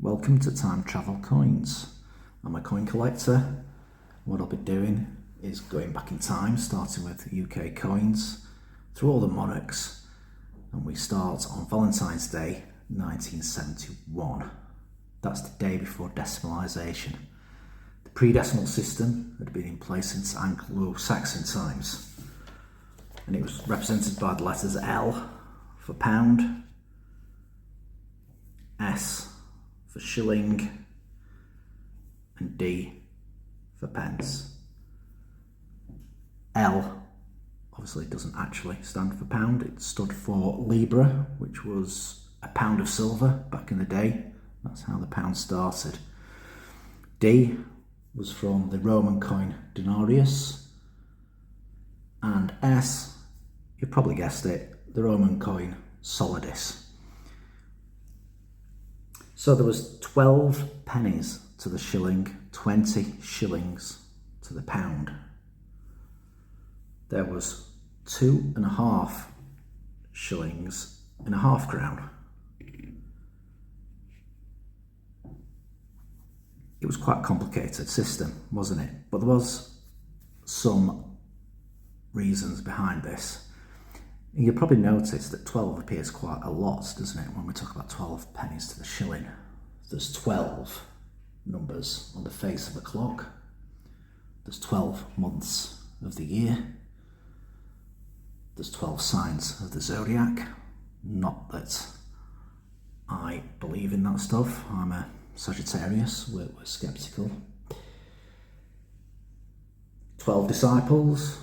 Welcome to Time Travel Coins. I'm a coin collector. What I'll be doing is going back in time, starting with UK coins, through all the monarchs, and we start on Valentine's Day 1971. That's the day before decimalisation. The pre-decimal system had been in place since Anglo-Saxon times, and it was represented by the letters L for pound, S for shilling, and D for pence. L obviously doesn't actually stand for pound. It stood for libra, which was a pound of silver back in the day. That's how the pound started. D was from the Roman coin denarius, and S, you probably guessed it, the Roman coin solidus. So there was 12 pennies to the shilling, 20 shillings to the pound. There was 2.5 shillings in a half crown. It was quite a complicated system, wasn't it? But there was some reasons behind this. You'll probably notice that 12 appears quite a lot, doesn't it, when we talk about 12 pennies to the shilling. There's 12 numbers on the face of a clock. There's 12 months of the year. There's 12 signs of the zodiac. Not that I believe in that stuff. I'm a Sagittarius, we're sceptical. 12 disciples,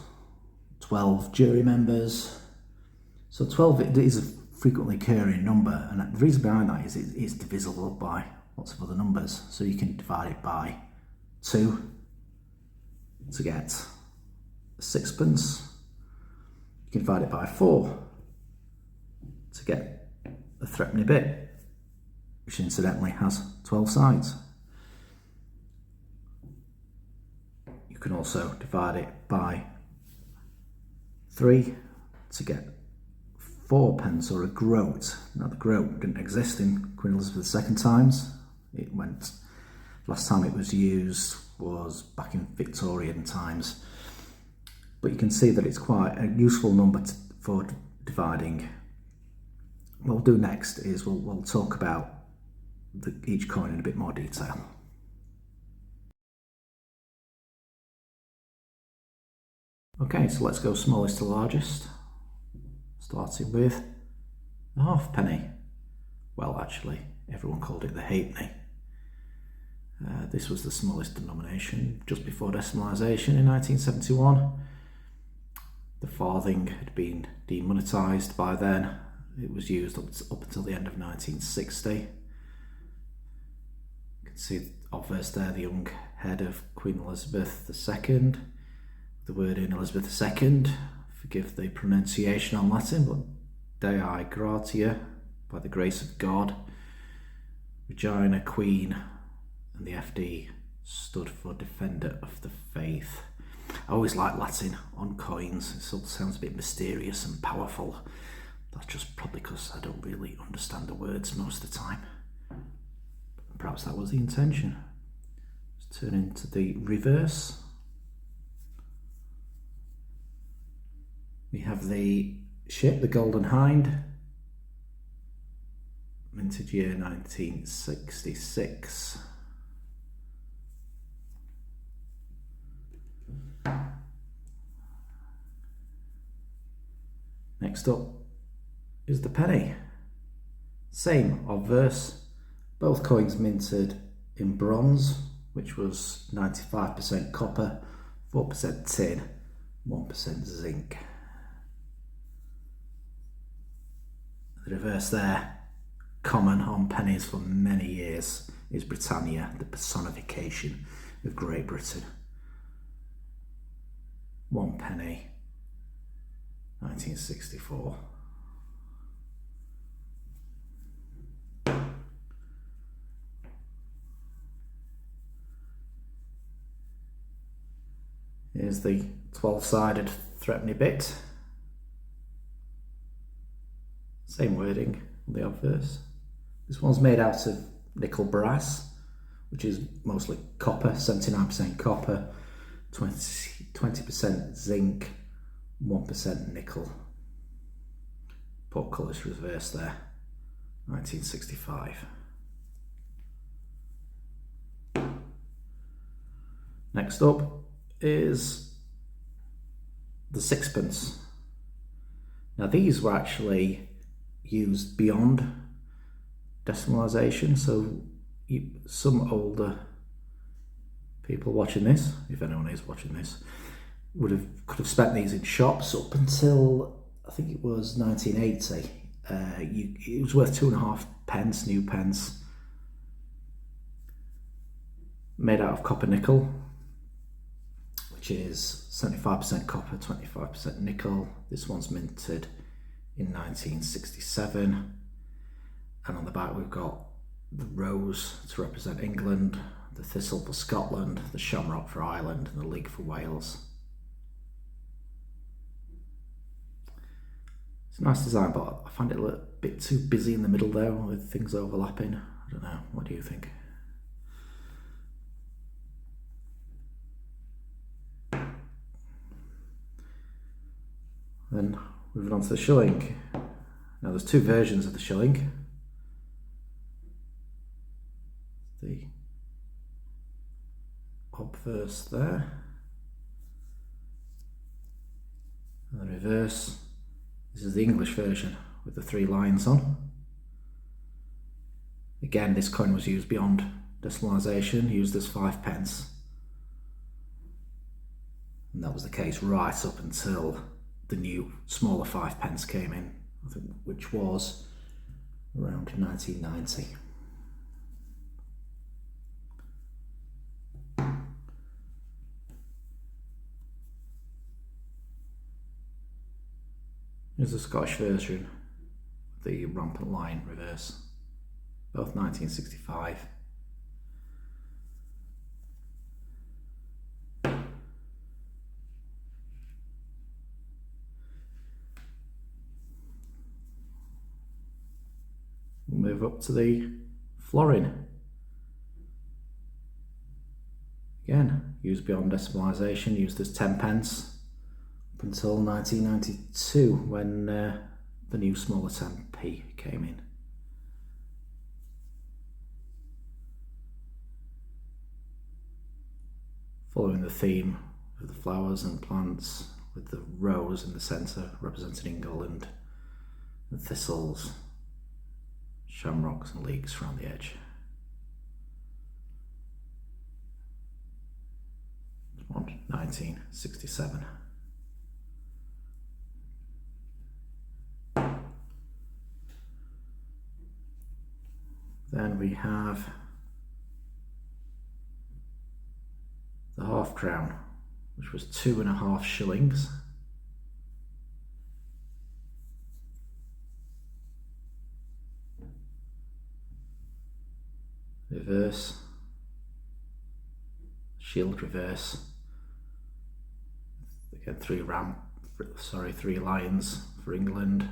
12 jury members. So 12 is a frequently occurring number, and the reason behind that is it's divisible by lots of other numbers. So you can divide it by 2 to get a sixpence. You can divide it by 4 to get a threepenny bit, which incidentally has 12 sides. You can also divide it by 3 to get 4 pence, or a groat. Now the groat didn't exist in Queen Elizabeth II times. Last time it was used was back in Victorian times. But you can see that it's quite a useful number for dividing. What we'll do next is we'll talk about each coin in a bit more detail. Okay, so let's go smallest to largest, starting with the halfpenny. Well, actually, everyone called it the halfpenny. This was the smallest denomination just before decimalisation in 1971. The farthing had been demonetised by then. It was used up until the end of 1960. You can see obverse there the young head of Queen Elizabeth II. The word in Elizabeth II, forgive the pronunciation on Latin, but Dei Gratia, by the grace of God. Regina Queen, and the FD stood for Defender of the Faith. I always like Latin on coins. It sort of sounds a bit mysterious and powerful. That's just probably because I don't really understand the words most of the time. Perhaps that was the intention. Let's turn into the reverse. We have the ship, the Golden Hind, minted year 1966. Next up is the penny. Same obverse, both coins minted in bronze, which was 95% copper, 4% tin, 1% zinc. The reverse there, common on pennies for many years, is Britannia, the personification of Great Britain. 1 penny, 1964. Here's the 12-sided threepenny bit. Same wording on the obverse. This one's made out of nickel brass, which is mostly copper, 79% copper, 20% zinc, 1% nickel. Portcullis reverse there, 1965. Next up is the sixpence. Now these were actually used beyond decimalisation, so some older people watching this, if anyone is watching this, could have spent these in shops up until I think it was 1980. It was worth 2.5 pence, new pence, made out of copper nickel, which is 75% copper, 25% nickel. This one's minted in 1967, and on the back we've got the rose to represent England, the thistle for Scotland, the shamrock for Ireland, and the leek for Wales. It's a nice design, but I find it a little bit too busy in the middle there with things overlapping. I don't know, what do you think? Then moving on to the shilling. Now there's two versions of the shilling. The obverse there, and the reverse. This is the English version with the 3 lines on. Again, this coin was used beyond decimalisation, used as 5 pence. And that was the case right up until the new smaller 5 pence came in, I think, which was around 1990. Here's the Scottish version, the rampant line reverse, both 1965. We'll move up to the florin. Again, used beyond decimalisation, used as 10 pence. Until 1992, when the new smaller 10p came in. Following the theme of the flowers and plants, with the rose in the centre representing England, and thistles, shamrocks and leeks around the edge. 1967. Then we have the half crown, which was 2.5 shillings. Reverse, shield reverse. Again, 3 lions for England,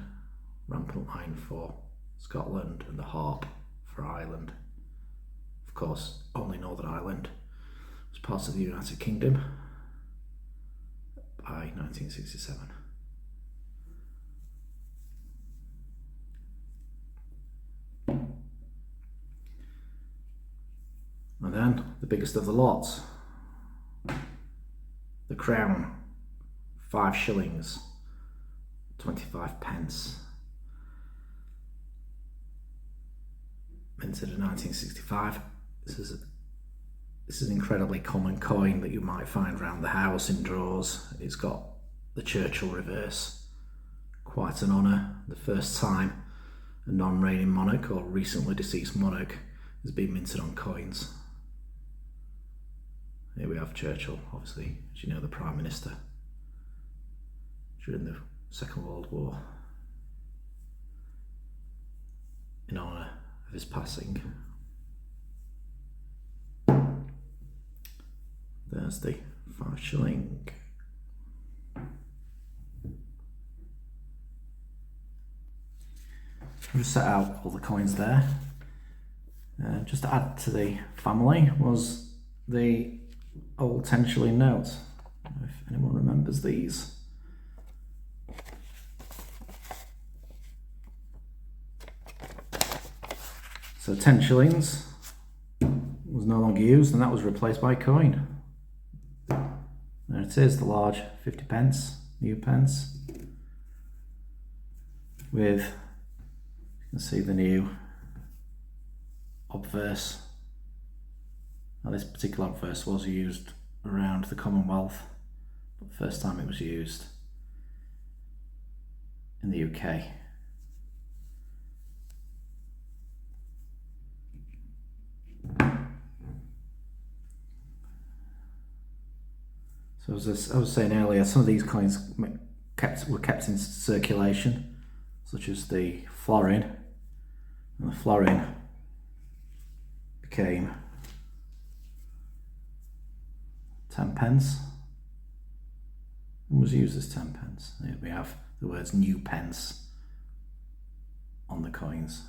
rampant line for Scotland, and the harp for Ireland. Of course, only Northern Ireland was part of the United Kingdom by 1967. And then the biggest of the lot, the crown, 5 shillings, 25 pence. Minted in 1965. This is an incredibly common coin that you might find around the house in drawers. It's got the Churchill reverse. Quite an honour. The first time a non-reigning monarch or recently deceased monarch has been minted on coins. Here we have Churchill, obviously, as you know, the Prime Minister during the Second World War, in honour of his passing. There's the 5 shilling. We've set out all the coins there, Just to add to the family was the old 10 shilling note, if anyone remembers these. So 10 shillings was no longer used, and that was replaced by a coin. There it is, the large 50 pence, new pence, with, you can see the new obverse. Now this particular obverse was used around the Commonwealth, but the first time it was used in the UK. So as I was saying earlier, some of these coins were kept in circulation, such as the florin, and the florin became 10 pence and was used as 10 pence. Here we have the words new pence on the coins.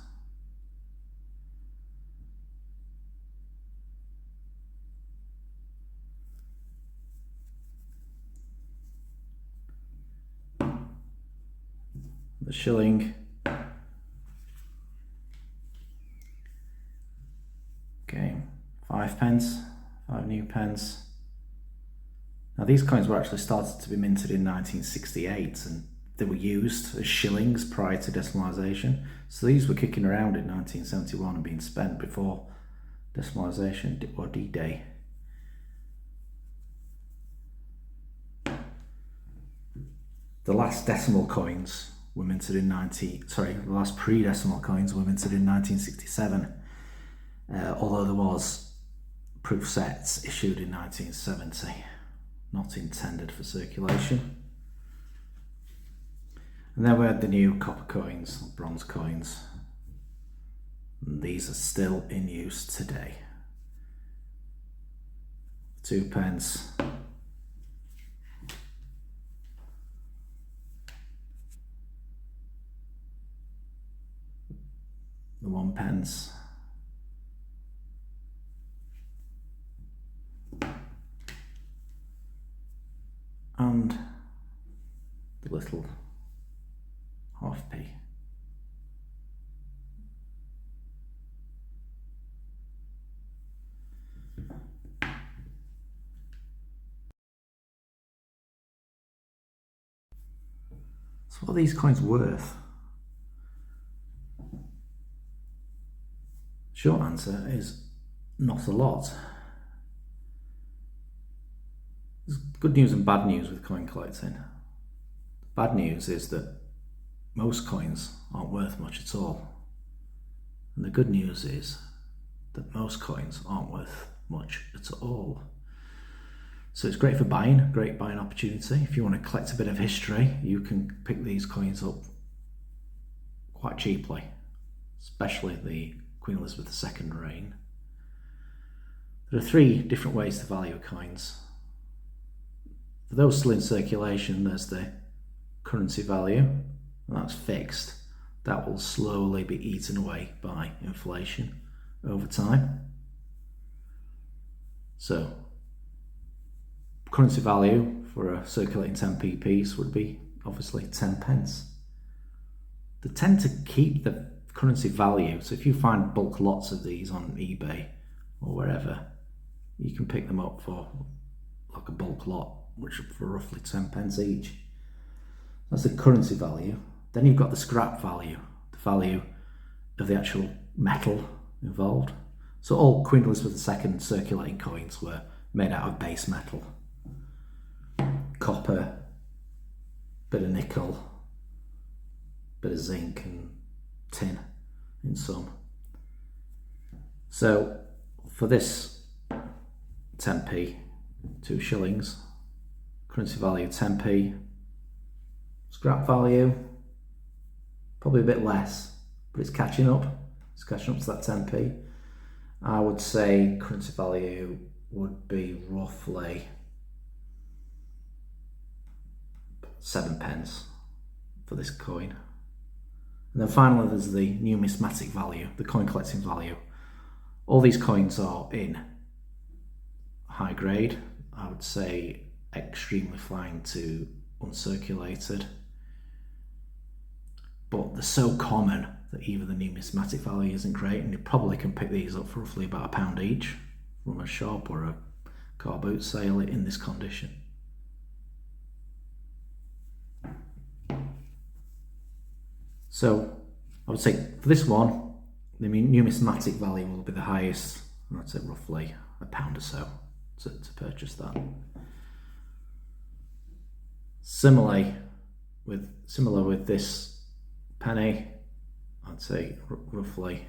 The shilling became 5 pence, 5 new pence. Now these coins were actually started to be minted in 1968, and they were used as shillings prior to decimalisation. So these were kicking around in 1971 and being spent before decimalisation or D-Day. The last decimal coins were minted in the last pre-decimal coins were minted in 1967, although there was proof sets issued in 1970, not intended for circulation. And then we had the new copper coins, bronze coins, and these are still in use today. 2 pence, the 1 pence, and the little half-p. So what are these coins worth? Short answer is not a lot. There's good news and bad news with coin collecting. Bad news is that most coins aren't worth much at all. And the good news is that most coins aren't worth much at all. So it's great for buying, great buying opportunity. If you want to collect a bit of history, you can pick these coins up quite cheaply, especially the Queen Elizabeth II reign. There are 3 different ways to value coins. For those still in circulation, there's the currency value, and that's fixed. That will slowly be eaten away by inflation over time. So, currency value for a circulating 10p piece would be obviously 10 pence. They tend to keep the currency value, so if you find bulk lots of these on eBay or wherever, you can pick them up for like a bulk lot, which are for roughly 10 pence each. That's the currency value. Then you've got the scrap value, the value of the actual metal involved. So all Queen Elizabeth II circulating coins were made out of base metal. Copper, bit of nickel, bit of zinc and tin in some. So for this 10p, 2 shillings, currency value 10p, scrap value probably a bit less, but it's catching up. It's catching up to that 10p. I would say currency value would be roughly 7 pence for this coin. And then finally there's the numismatic value, the coin collecting value All these coins are in high grade, I would say extremely fine to uncirculated, but they're so common that even the numismatic value isn't great, and you probably can pick these up for roughly about £1 each from a shop or a car boot sale in this condition. So I would say for this one, the numismatic value will be the highest. I'd say roughly £1 or so to purchase that. Similar with this penny, I'd say roughly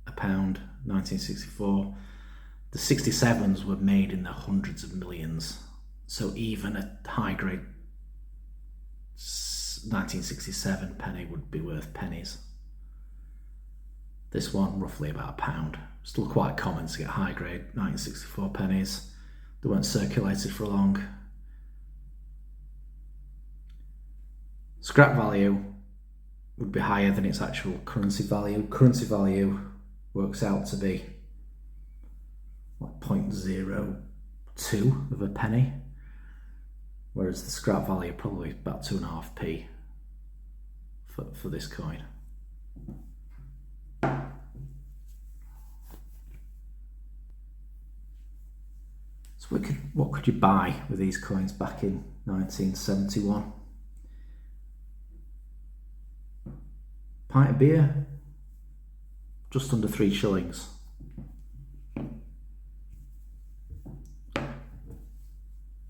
£1, 1964. The 67s were made in the hundreds of millions, so even a high grade 1967 penny would be worth pennies. This one, roughly about £1. Still quite common to get high grade 1964 pennies. They weren't circulated for long. Scrap value would be higher than its actual currency value. Currency value works out to be like 0.02 of a penny, whereas the scrap value probably about 2.5p for this coin. So what could you buy with these coins back in 1971? Pint of beer, just under 3 shillings.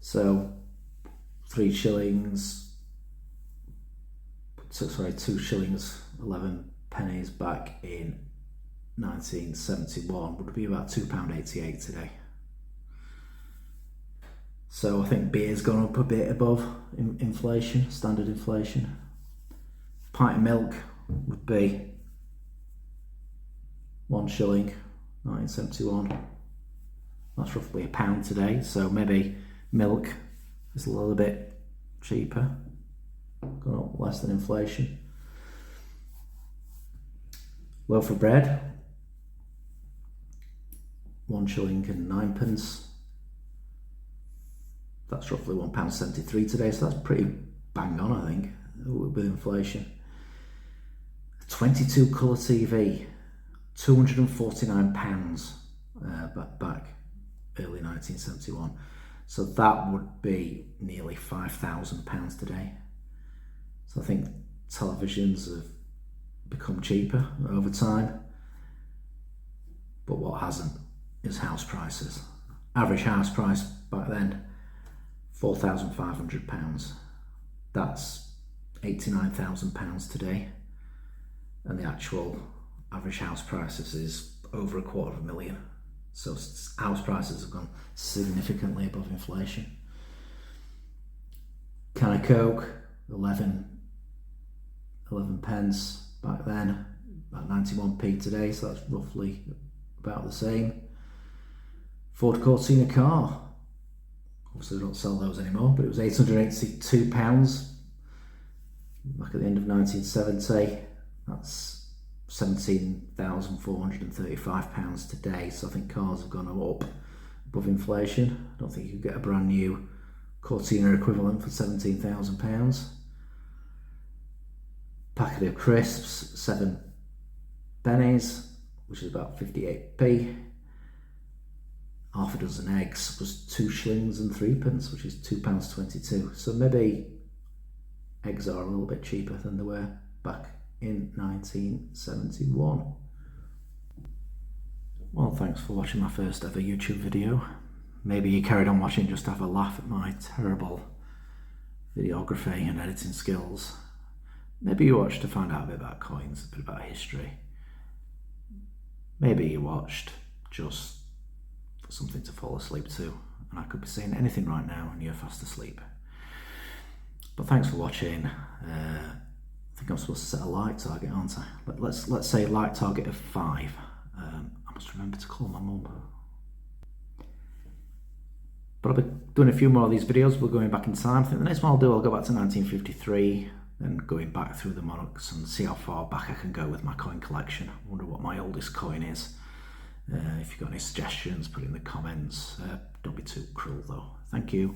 So 3 shillings, sorry, 2 shillings 11 pennies back in 1971 would be about £2.88 today. So I think beer's gone up a bit above inflation, standard inflation. Pint of milk would be 1 shilling, 1971. That's roughly £1 today, so maybe milk is a little bit cheaper, gone up less than inflation. Loaf of bread, 1 shilling and 9p. That's roughly £1.73 today, so that's pretty bang on, I think, with inflation. 22 colour TV, £249 back early 1971. So that would be nearly £5,000 today. So I think televisions have become cheaper over time, but what hasn't is house prices. Average house price back then, £4,500. That's £89,000 today, and the actual average house prices is over £250,000. So house prices have gone significantly above inflation. Can of Coke, 11 pence back then, about 91p today, so that's roughly about the same. Ford Cortina car, obviously they don't sell those anymore, but it was £882 back at the end of 1970. That's £17,435 today, so I think cars have gone up above inflation. I don't think you could get a brand new Cortina equivalent for £17,000. Packet of crisps, 7 pennies, which is about 58p. Half a dozen eggs was 2 shillings and 3p, which is £2.22. So maybe eggs are a little bit cheaper than they were back in 1971. Well, thanks for watching my first ever YouTube video. Maybe you carried on watching just to have a laugh at my terrible videography and editing skills. Maybe you watched to find out a bit about coins, a bit about history. Maybe you watched just for something to fall asleep to, and I could be saying anything right now and you're fast asleep. But thanks for watching. I think I'm supposed to set a like target, aren't I? Let's say like target of 5. I must remember to call my mum. But I'll be doing a few more of these videos. We're going back in time. I think the next one I'll do, I'll go back to 1953, then going back through the monarchs and see how far back I can go with my coin collection. I wonder what my oldest coin is. If you've got any suggestions, put it in the comments. Don't be too cruel though. Thank you.